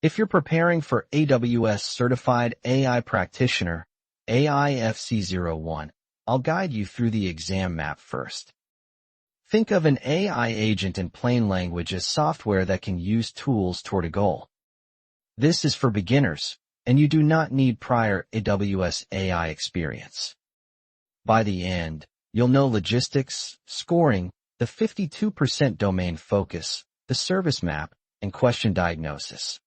If you're preparing for AWS Certified AI Practitioner AIF-C01, I'll guide you through the exam map first. Think of an AI agent in plain language as software that can use tools toward a goal. This is for beginners, and you do not need prior AWS AI experience. By the end, you'll know logistics, scoring, the 52% domain focus, the service map, and question diagnosis.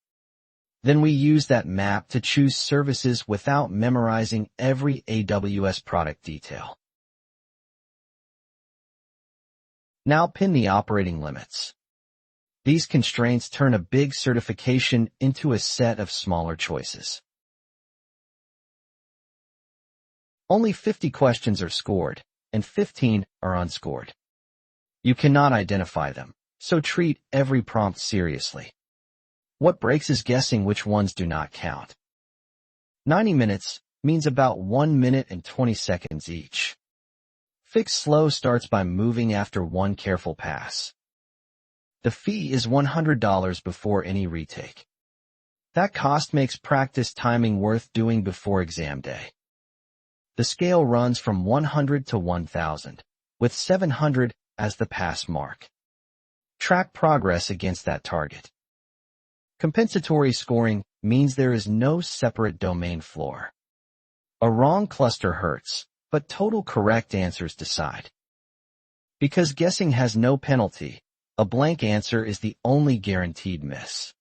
Then we use that map to choose services without memorizing every AWS product detail. Now pin the operating limits. These constraints turn a big certification into a set of smaller choices. Only 50 questions are scored, and 15 are unscored. You cannot identify them, so treat every prompt seriously. What breaks is guessing which ones do not count. 90 minutes means about 1 minute and 20 seconds each. Fix slow starts by moving after one careful pass. The fee is $100 before any retake. That cost makes practice timing worth doing before exam day. The scale runs from 100 to 1,000, with 700 as the pass mark. Track progress against that target. Compensatory scoring means there is no separate domain floor. A wrong cluster hurts, but total correct answers decide. Because guessing has no penalty, a blank answer is the only guaranteed miss.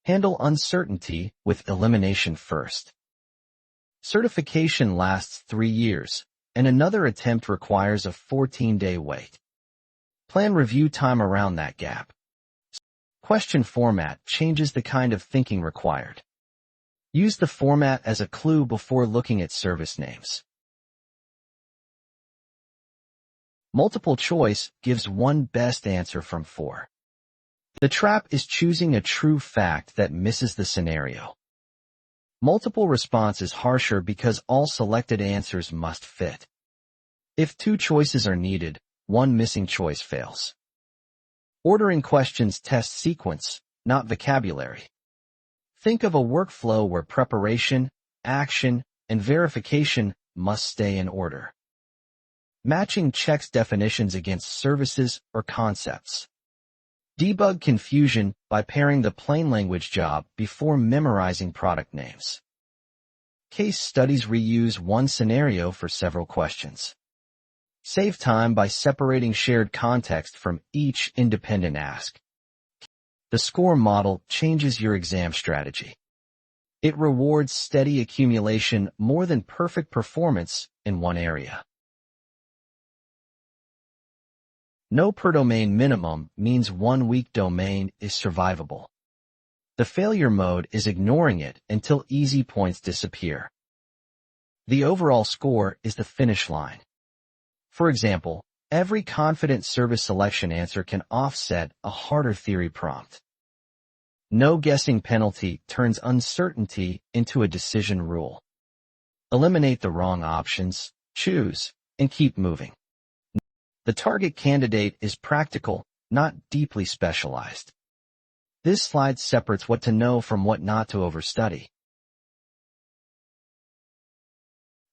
Handle uncertainty with elimination first. Certification lasts 3 years, and another attempt requires a 14-day wait. Plan review time around that gap. Question format changes the kind of thinking required. Use the format as a clue before looking at service names. Multiple choice gives one best answer from 4. The trap is choosing a true fact that misses the scenario. Multiple response is harsher because all selected answers must fit. If 2 choices are needed, one missing choice fails. Ordering questions tests sequence, not vocabulary. Think of a workflow where preparation, action, and verification must stay in order. Matching checks definitions against services or concepts. Debug confusion by pairing the plain language job before memorizing product names. Case studies reuse one scenario for several questions. Save time by separating shared context from each independent ask. The score model changes your exam strategy. It rewards steady accumulation more than perfect performance in one area. No per domain minimum means 1 weak domain is survivable. The failure mode is ignoring it until easy points disappear. The overall score is the finish line. For example, every confident service selection answer can offset a harder theory prompt. No guessing penalty turns uncertainty into a decision rule. Eliminate the wrong options, choose, and keep moving. The target candidate is practical, not deeply specialized. This slide separates what to know from what not to overstudy.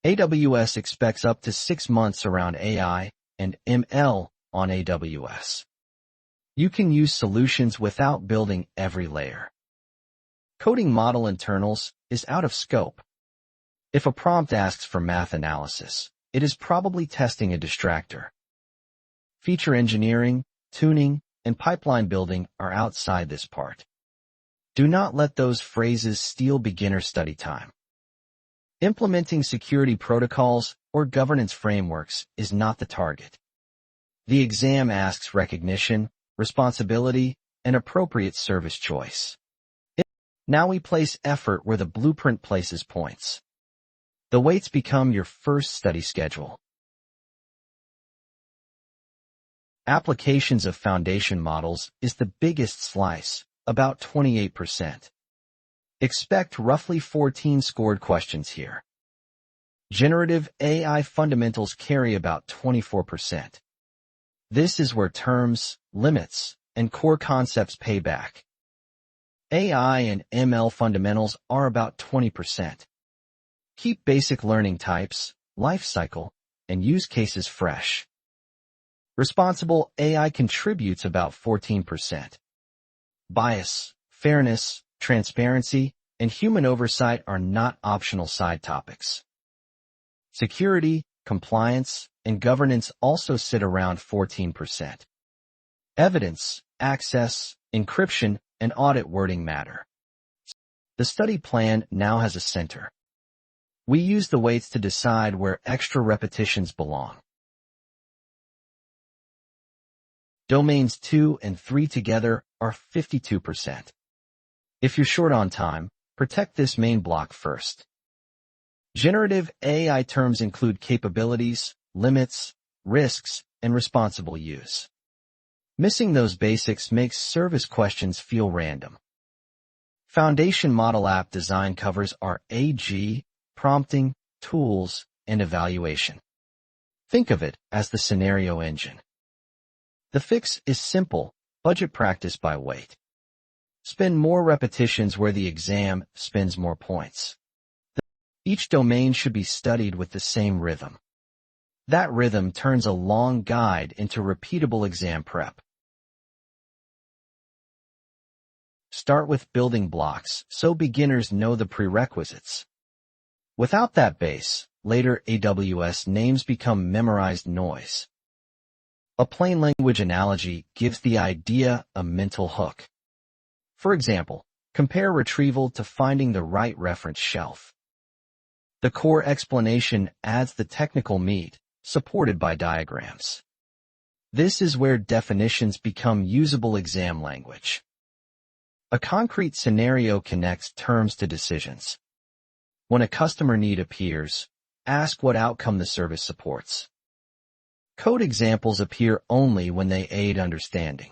AWS expects up to 6 months around AI and ML on AWS. You can use solutions without building every layer. Coding model internals is out of scope. If a prompt asks for math analysis, it is probably testing a distractor. Feature engineering, tuning, and pipeline building are outside this part. Do not let those phrases steal beginner study time. Implementing security protocols or governance frameworks is not the target. The exam asks recognition, responsibility, and appropriate service choice. Now we place effort where the blueprint places points. The weights become your first study schedule. Applications of foundation models is the biggest slice, about 28%. Expect roughly 14 scored questions here. Generative AI fundamentals carry about 24%. This is where terms, limits, and core concepts pay back. AI and ML fundamentals are about 20%. Keep basic learning types, life cycle, and use cases fresh. Responsible AI contributes about 14%. Bias, fairness, transparency, and human oversight are not optional side topics. Security, compliance, and governance also sit around 14%. Evidence, access, encryption, and audit wording matter. The study plan now has a center. We use the weights to decide where extra repetitions belong. Domains 2 and 3 together are 52%. If you're short on time, protect this main block first. Generative AI terms include capabilities, limits, risks, and responsible use. Missing those basics makes service questions feel random. Foundation Model App Design covers our AG, prompting, tools, and evaluation. Think of it as the scenario engine. The fix is simple: budget practice by weight. Spend more repetitions where the exam spends more points. Each domain should be studied with the same rhythm. That rhythm turns a long guide into repeatable exam prep. Start with building blocks so beginners know the prerequisites. Without that base, later AWS names become memorized noise. A plain language analogy gives the idea a mental hook. For example, compare retrieval to finding the right reference shelf. The core explanation adds the technical meat, supported by diagrams. This is where definitions become usable exam language. A concrete scenario connects terms to decisions. When a customer need appears, ask what outcome the service supports. Code examples appear only when they aid understanding.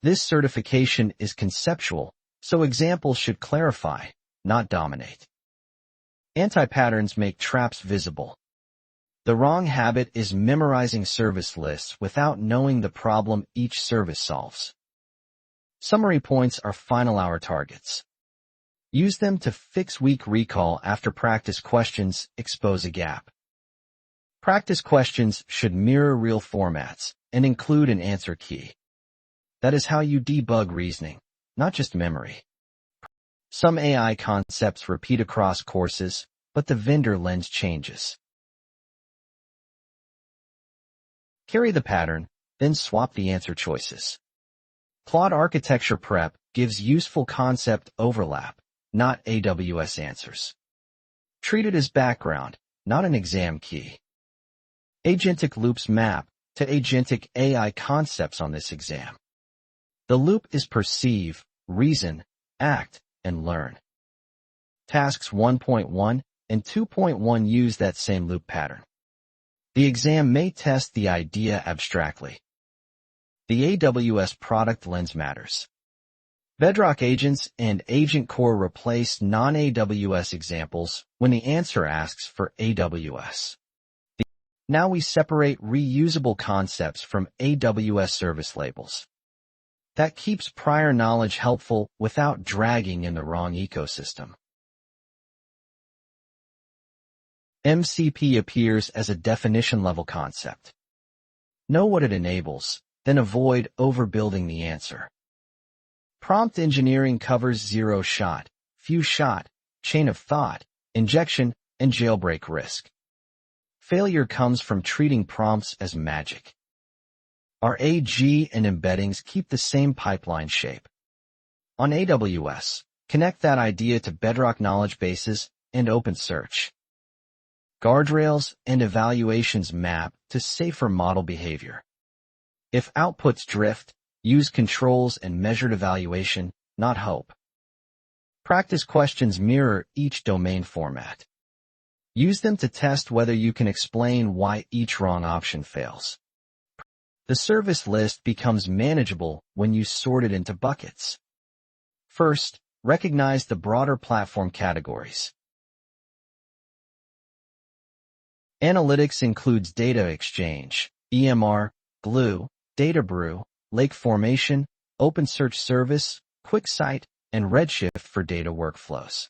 This certification is conceptual, so examples should clarify, not dominate. Anti-patterns make traps visible. The wrong habit is memorizing service lists without knowing the problem each service solves. Summary points are final hour targets. Use them to fix weak recall after practice questions expose a gap. Practice questions should mirror real formats and include an answer key. That is how you debug reasoning, not just memory. Some AI concepts repeat across courses, but the vendor lens changes. Carry the pattern, then swap the answer choices. Claude Architecture Prep gives useful concept overlap, not AWS answers. Treat it as background, not an exam key. Agentic loops map to agentic AI concepts on this exam. The loop is perceive, reason, act, and learn. Tasks 1.1 and 2.1 use that same loop pattern. The exam may test the idea abstractly. The AWS product lens matters. Bedrock agents and Agent Core replace non-AWS examples when the answer asks for AWS. Now we separate reusable concepts from AWS service labels. That keeps prior knowledge helpful without dragging in the wrong ecosystem. MCP appears as a definition-level concept. Know what it enables, then avoid overbuilding the answer. Prompt engineering covers zero-shot, few-shot, chain of thought, injection, and jailbreak risk. Failure comes from treating prompts as magic. Our AG and embeddings keep the same pipeline shape. On AWS, connect that idea to Bedrock knowledge bases and OpenSearch. Guardrails and evaluations map to safer model behavior. If outputs drift, use controls and measured evaluation, not hope. Practice questions mirror each domain format. Use them to test whether you can explain why each wrong option fails. The service list becomes manageable when you sort it into buckets. First, recognize the broader platform categories. Analytics includes data exchange, EMR, Glue, Data Brew, Lake Formation, OpenSearch Service, QuickSight, and Redshift for data workflows.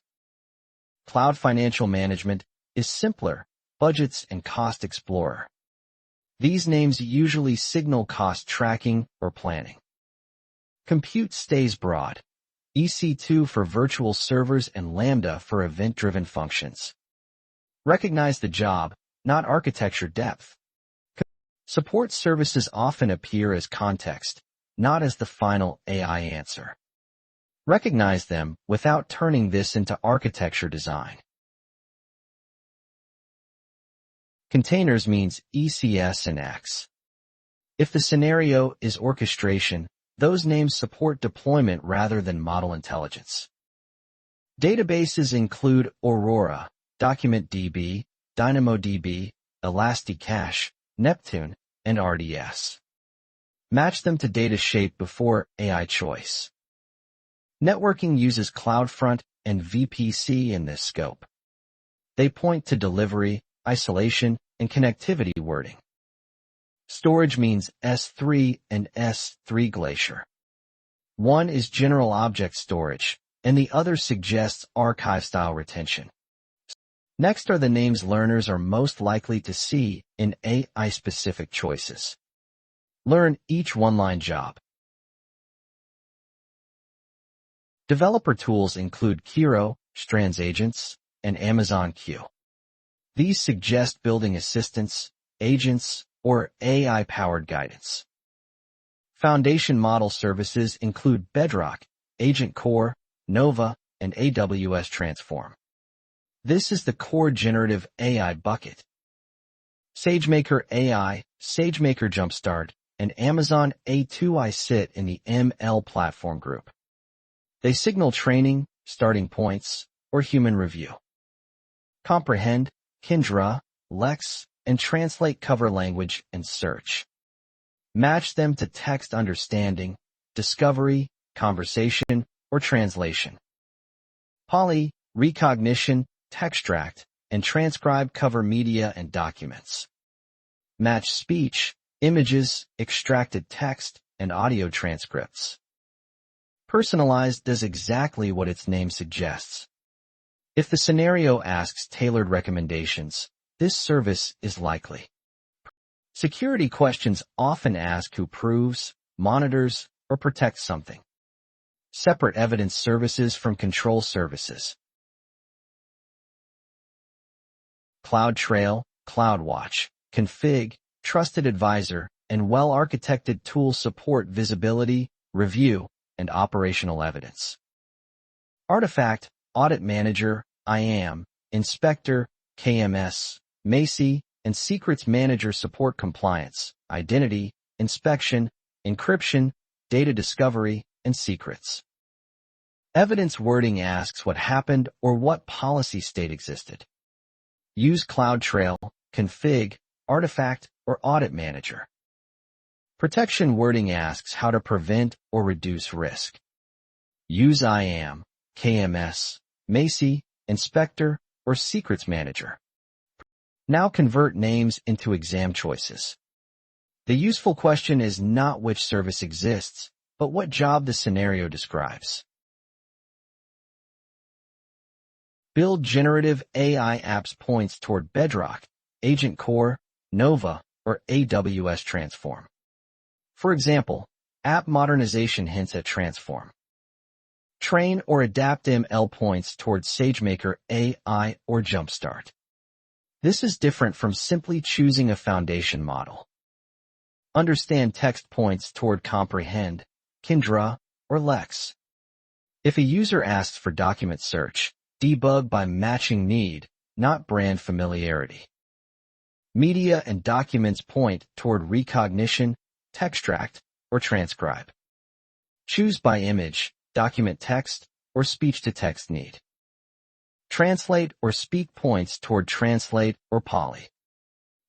Cloud Financial Management is simpler, Budgets and Cost Explorer. These names usually signal cost tracking or planning. Compute stays broad, EC2 for virtual servers and Lambda for event-driven functions. Recognize the job, not architecture depth. Support services often appear as context, not as the final AI answer. Recognize them without turning this into architecture design. Containers means ECS and X. If the scenario is orchestration, those names support deployment rather than model intelligence. Databases include Aurora, DocumentDB, DynamoDB, Elasticache, Neptune, and RDS. Match them to data shape before AI choice. Networking uses CloudFront and VPC in this scope. They point to delivery, isolation, and connectivity wording. Storage means S3 and S3 Glacier. One is general object storage, and the other suggests archive-style retention. Next are the names learners are most likely to see in AI-specific choices. Learn each one-line job. Developer tools include Kiro, Strands Agents, and Amazon Q. These suggest building assistants, agents, or AI-powered guidance. Foundation model services include Bedrock, Agent Core, Nova, and AWS Transform. This is the core generative AI bucket. SageMaker AI, SageMaker Jumpstart, and Amazon A2I sit in the ML platform group. They signal training, starting points, or human review. Comprehend, Kyndra, Lex, and Translate cover language and search. Match them to text understanding, discovery, conversation, or translation. Poly, recognition, textract, and transcribe cover media and documents. Match speech, images, extracted text, and audio transcripts. Personalized does exactly what its name suggests. If the scenario asks tailored recommendations, this service is likely. Security questions often ask who proves, monitors, or protects something. Separate evidence services from control services. CloudTrail, CloudWatch, Config, Trusted Advisor, and well-architected tools support visibility, review, and operational evidence. Artifact, Audit Manager, IAM, Inspector, KMS, Macy, and Secrets Manager support compliance, identity, inspection, encryption, data discovery, and secrets. Evidence wording asks what happened or what policy state existed. Use CloudTrail, Config, Artifact, or Audit Manager. Protection wording asks how to prevent or reduce risk. Use IAM, KMS, Macy, Inspector, or Secrets Manager. Now convert names into exam choices. The useful question is not which service exists, but what job the scenario describes. Build generative AI apps points toward Bedrock, Agent Core, Nova, or AWS Transform. For example, app modernization hints at Transform. Train or adapt ML points towards SageMaker AI or Jumpstart. This is different from simply choosing a foundation model. Understand text points toward Comprehend, Kyndra, or Lex. If a user asks for document search, debug by matching need, not brand familiarity. Media and documents point toward recognition, textract, or transcribe. Choose by image, document text, or speech-to-text need. Translate or speak points toward translate or poly.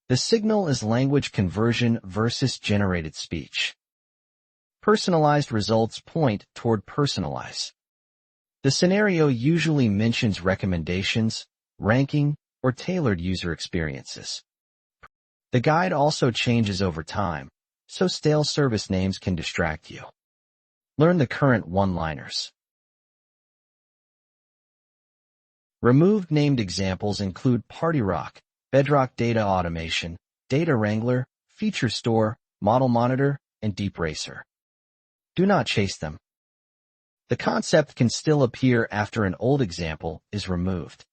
The signal is language conversion versus generated speech. Personalized results point toward personalize. The scenario usually mentions recommendations, ranking, or tailored user experiences. The guide also changes over time, so stale service names can distract you. Learn the current one-liners. Removed named examples include Party Rock, Bedrock Data Automation, Data Wrangler, Feature Store, Model Monitor, and Deep Racer. Do not chase them. The concept can still appear after an old example is removed.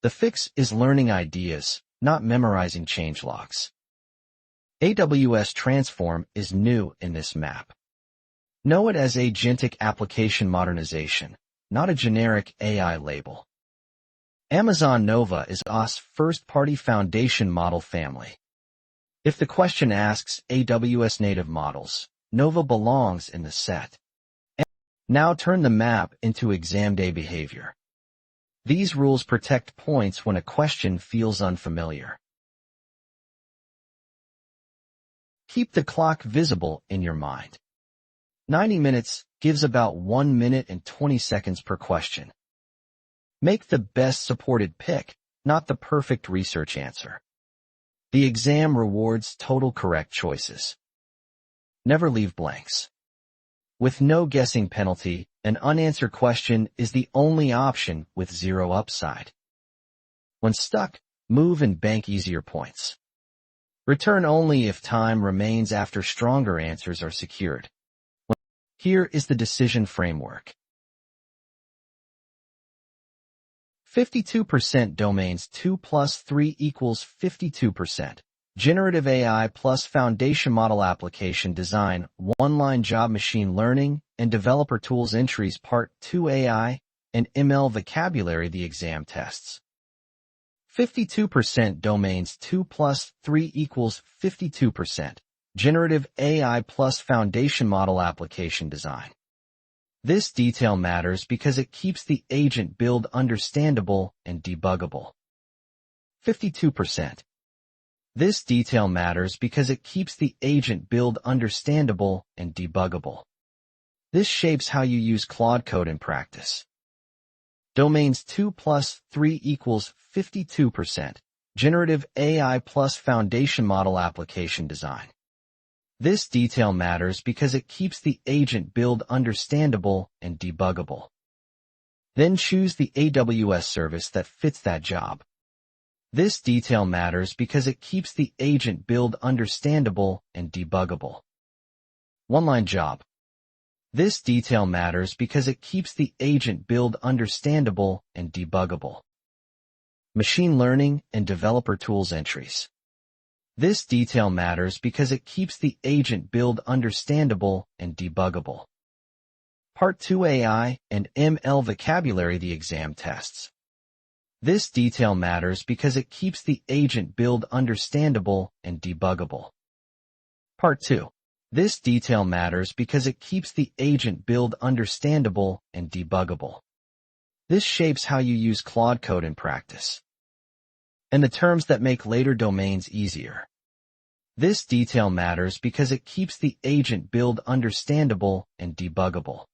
The fix is learning ideas, not memorizing changelogs. AWS Transform is new in this map. Know it as Agentic Application Modernization, not a generic AI label. Amazon Nova is AWS first-party foundation model family. If the question asks AWS native models, Nova belongs in the set. Now turn the map into exam day behavior. These rules protect points when a question feels unfamiliar. Keep the clock visible in your mind. 90 minutes gives about 1 minute and 20 seconds per question. Make the best supported pick, not the perfect research answer. The exam rewards total correct choices. Never leave blanks. With no guessing penalty, an unanswered question is the only option with zero upside. When stuck, move and bank easier points. Return only if time remains after stronger answers are secured. Here is the decision framework. 52% domains 2 plus 3 equals 52%. Generative AI plus foundation model application design, one-line job machine learning, and developer tools entries part 2 AI, and ML vocabulary the exam tests. 52% domains 2 plus 3 equals 52%. Generative AI plus foundation model application design. This detail matters because it keeps the agent build understandable and debuggable. 52%. This detail matters because it keeps the agent build understandable and debuggable. This shapes how you use Claude Code in practice. Domains 2 plus 3 equals 52%. Generative AI plus foundation model application design. This detail matters because it keeps the agent build understandable and debuggable. Then choose the AWS service that fits that job. This detail matters because it keeps the agent build understandable and debuggable. One-line job. This detail matters because it keeps the agent build understandable and debuggable. Machine learning and developer tools entries. This detail matters because it keeps the agent build understandable and debuggable. Part 2 AI and ML vocabulary the exam tests. This detail matters because it keeps the agent build understandable and debuggable. Part 2. This detail matters because it keeps the agent build understandable and debuggable. This shapes how you use Claude Code in practice. And the terms that make later domains easier. This detail matters because it keeps the agent build understandable and debuggable.